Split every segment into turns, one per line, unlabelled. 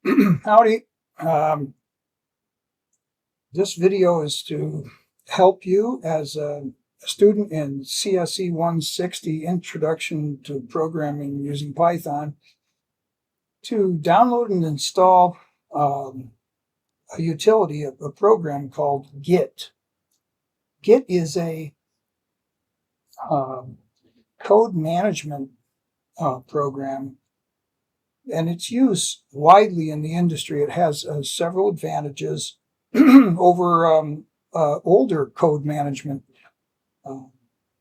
Howdy. Um, this video is to help you as a student in CSE 160, Introduction to Programming Using Python, to download and install a utility, a program called Git. Git is a code management program, and it's used widely in the industry. It has several advantages over older code management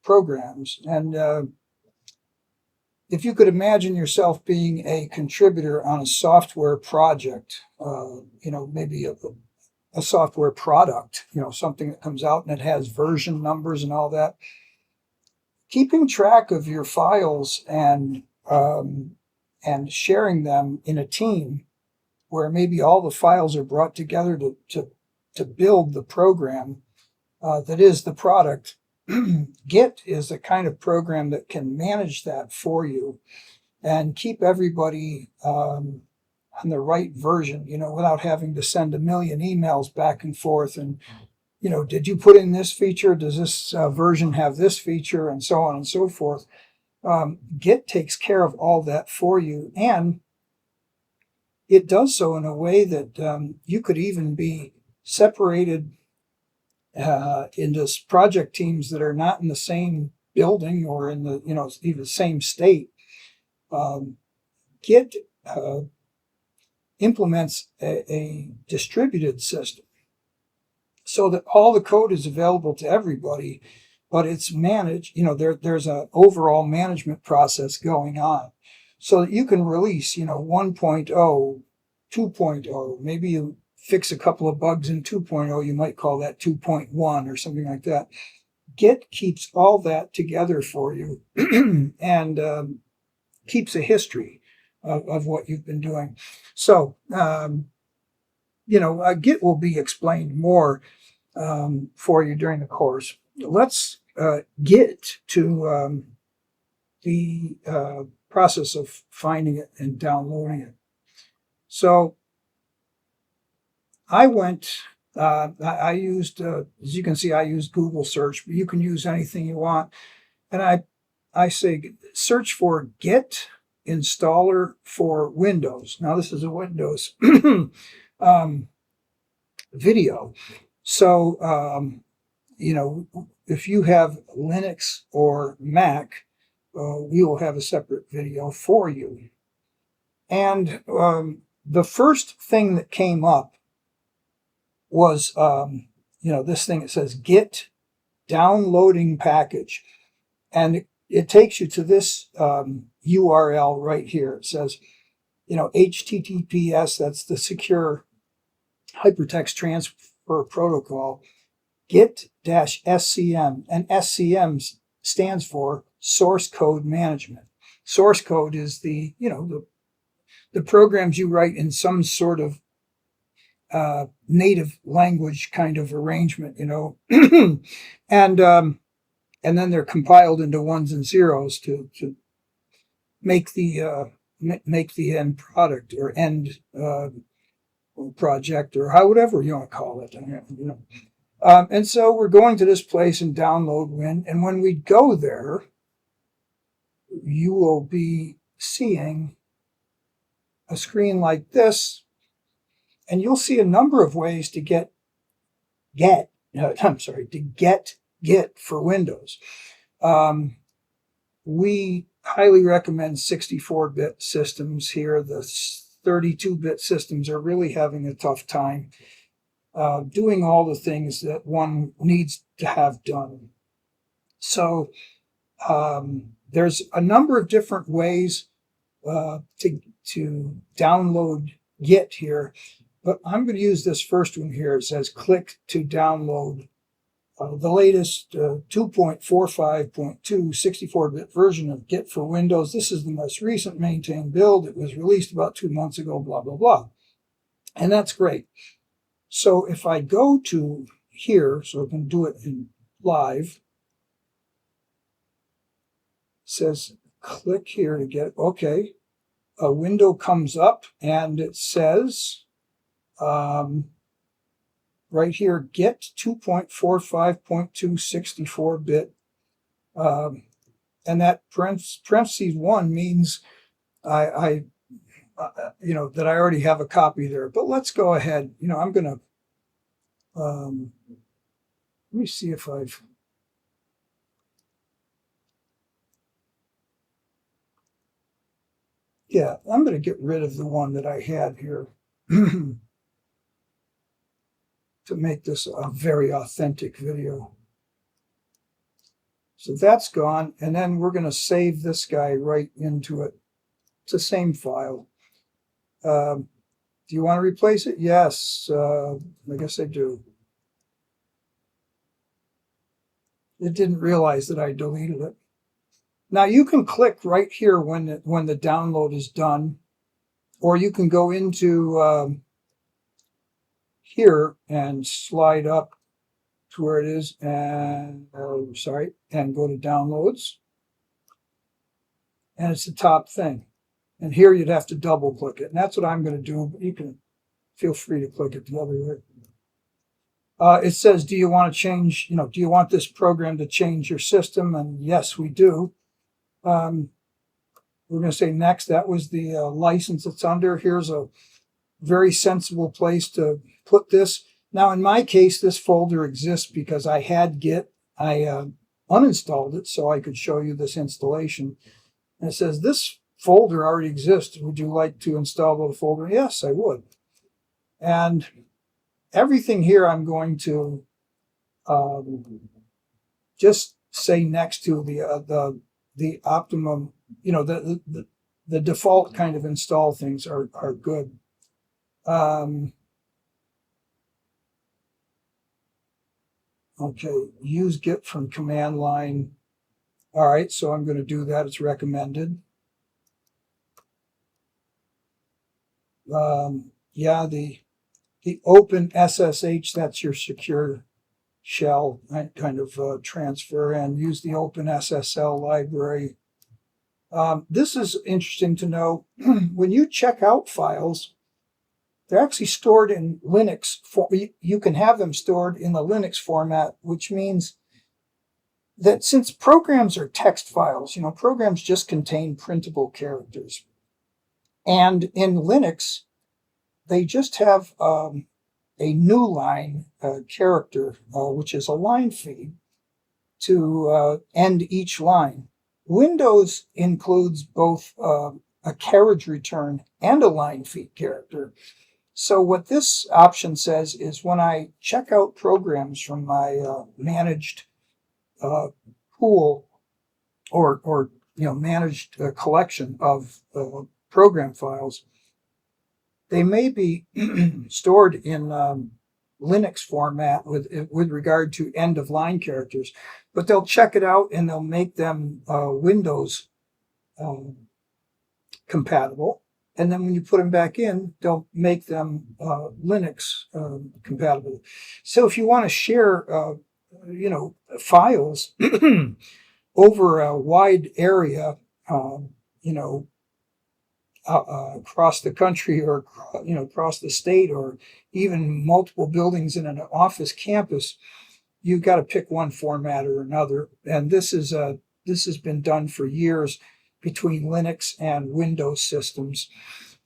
programs. And if you could imagine yourself being a contributor on a software project, maybe a software product, something that comes out and it has version numbers and all that, keeping track of your files and sharing them in a team where maybe all the files are brought together to build the program that is the product. Git is the kind of program that can manage that for you and keep everybody on the right version, without having to send a million emails back and forth and, did you put in this feature? Does this version have this feature? And so on and so forth. Git takes care of all that for you, and it does so in a way that you could even be separated into project teams that are not in the same building or in the even the same state. Git implements a distributed system so that all the code is available to everybody, but it's managed. There's an overall management process going on, so that you can release 1.0, 2.0, maybe you fix a couple of bugs in 2.0, you might call that 2.1 or something like that. Git keeps all that together for you and keeps a history of what you've been doing. So, Git will be explained more for you during the course. Let's get to the process of finding it and downloading it. So I used, as you can see, I used Google search, but you can use anything you want. And I say, search for Git installer for Windows. Now, this is a Windows video. So, if you have Linux or Mac, we will have a separate video for you. And the first thing that came up was, this thing that says Git downloading package. And it takes you to this URL right here. It says, HTTPS, that's the secure hypertext transfer protocol, Git-SCM. And SCM stands for source code management. Source code is the programs you write in some sort of native language kind of arrangement, and then they're compiled into ones and zeros to make the end product or end project or whatever you want to call it, and so we're going to this place and download Win, and when we go there, you will be seeing a screen like this. And you'll see a number of ways to get Git for Windows. We highly recommend 64-bit systems here. The 32-bit systems are really having a tough time doing all the things that one needs to have done. So there's a number of different ways to download Git here. But I'm going to use this first one here. It says click to download the latest 2.45.2 64-bit version of Git for Windows. This is the most recent maintained build. It was released about 2 months ago, blah, blah, blah. And that's great. So if I go to here, so I can do it in live, it says click here to get, okay. a window comes up and it says, right here, get 2.45.264-bit. And that parentheses 1 means I that I already have a copy there. But let's go ahead. I'm going to, let me see if I've, yeah, I'm going to get rid of the one that I had here to make this a very authentic video. So that's gone. And then we're going to save this guy right into it. It's the same file. Do you want to replace it? Yes, I guess I do. It didn't realize that I deleted it. Now you can click right here when the download is done, or you can go into here and slide up to where it is, and and go to downloads, and it's the top thing. And here you'd have to double click it, and that's what I'm going to do. But you can feel free to click it the other way. It says, do you want to change? Do you want this program to change your system? And yes, we do. We're going to say next. That was the license it's under. Here's a very sensible place to put this. Now, in my case, this folder exists because I had Git. I uninstalled it so I could show you this installation. And it says, this folder already exists. Would you like to install the folder? Yes, I would. And everything here I'm going to just say next to the optimum, the default kind of install things are good. Okay, use Git from command line. All right, so I'm going to do that. It's recommended. Yeah, the open SSH, that's your secure shell kind of transfer, and use the open SSL library. This is interesting to know. When you check out files, they're actually stored in Linux. You can have them stored in the Linux format, which means that since programs are text files, programs just contain printable characters. And in Linux, they just have a new line character, which is a line feed, to end each line. Windows includes both a carriage return and a line feed character. So what this option says is when I check out programs from my managed pool or managed collection of program files, they may be stored in Linux format with regard to end-of-line characters, but they'll check it out and they'll make them Windows compatible. And then when you put them back in, they'll make them Linux compatible. So if you want to share, files over a wide area, across the country or across the state or even multiple buildings in an office campus, you've got to pick one format or another. And this has been done for years between Linux and Windows systems.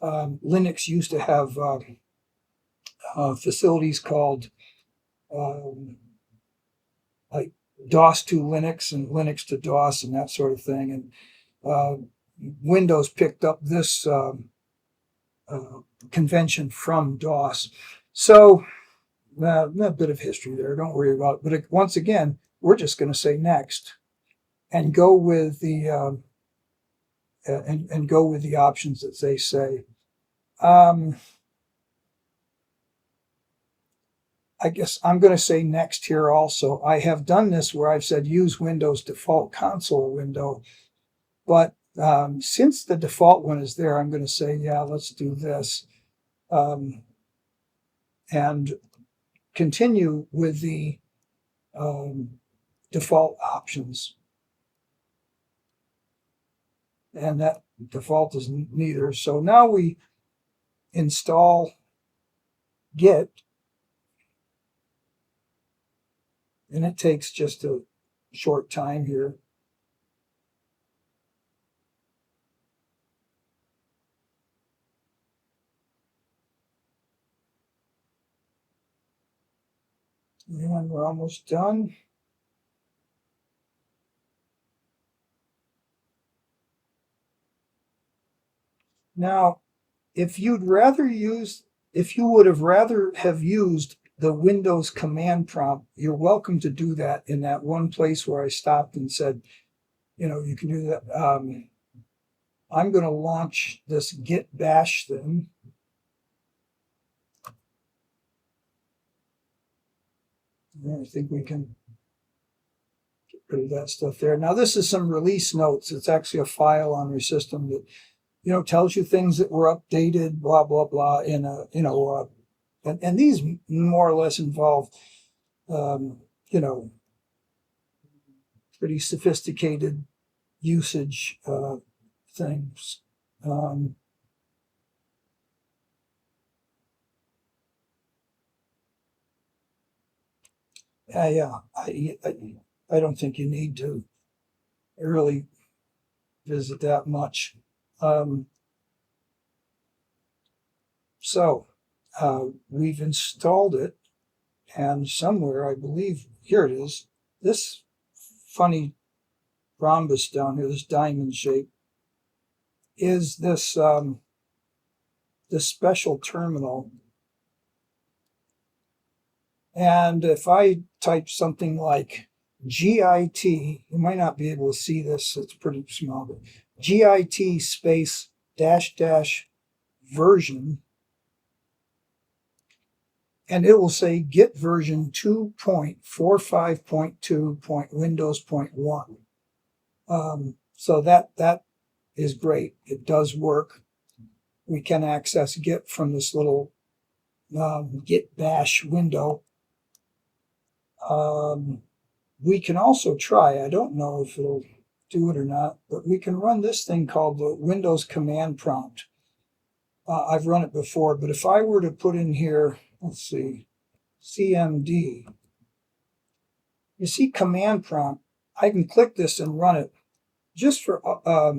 Linux used to have facilities called like DOS to Linux and Linux to DOS and that sort of thing. And Windows picked up this convention from DOS. So a bit of history there. Don't worry about it. But once again, we're just going to say next and go with the and go with the options that they say. I guess I'm going to say next here also. I have done this where I've said use Windows default console window, but since the default one is there, I'm going to say, yeah, let's do this. And continue with the default options. and that default is neither. So now we install Git, and it takes just a short time here. And we're almost done. Now, if you would rather have used the Windows command prompt, you're welcome to do that in that one place where I stopped and said, you can do that. I'm going to launch this git bash thing. I think we can get rid of that stuff there. Now, this is some release notes. It's actually a file on your system that tells you things that were updated, blah blah blah. And these more or less involve, pretty sophisticated usage things. I don't think you need to really visit that much. So we've installed it, and somewhere, I believe, here it is, this funny rhombus down here, this diamond shape, is this special terminal. And if I type something like GIT, you might not be able to see this, it's pretty small, but GIT space -- version, and it will say git version 2.45.2.windows.1. So that is great. It does work. We can access Git from this little git bash window. We can also try, I don't know if it'll do it or not, but we can run this thing called the Windows command prompt. I've run it before, but if I were to put in here, let's see, CMD, you see command prompt, I can click this and run it. Just for a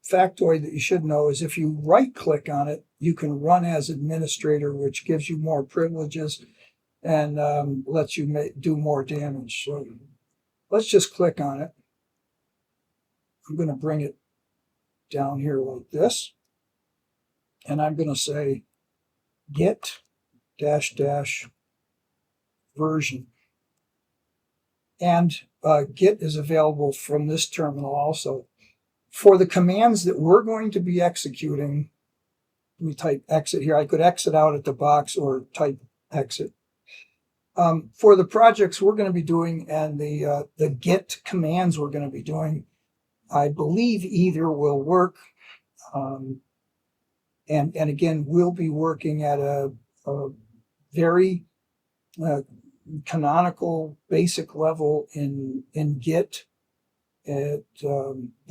factoid that you should know is if you right click on it, you can run as administrator, which gives you more privileges and lets you do more damage. So let's just click on it. I'm going to bring it down here like this. And I'm going to say git -- version. And Git is available from this terminal also. For the commands that we're going to be executing, let me type exit here. I could exit out at the box or type exit. For the projects we're going to be doing and the Git commands we're going to be doing, I believe either will work. And again, we'll be working at a very canonical basic level in Git. The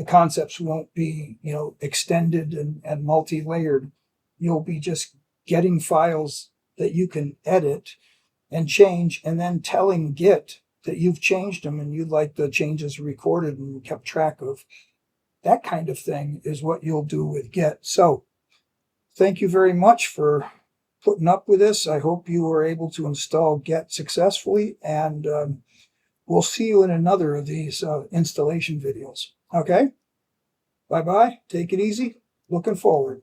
concepts won't be extended and multi-layered. You'll be just getting files that you can edit and change, and then telling Git that you've changed them and you'd like the changes recorded and kept track of. That kind of thing is what you'll do with Git. So thank you very much for putting up with this. I hope you were able to install Git successfully, and we'll see you in another of these installation videos. Okay? Bye-bye. Take it easy. Looking forward.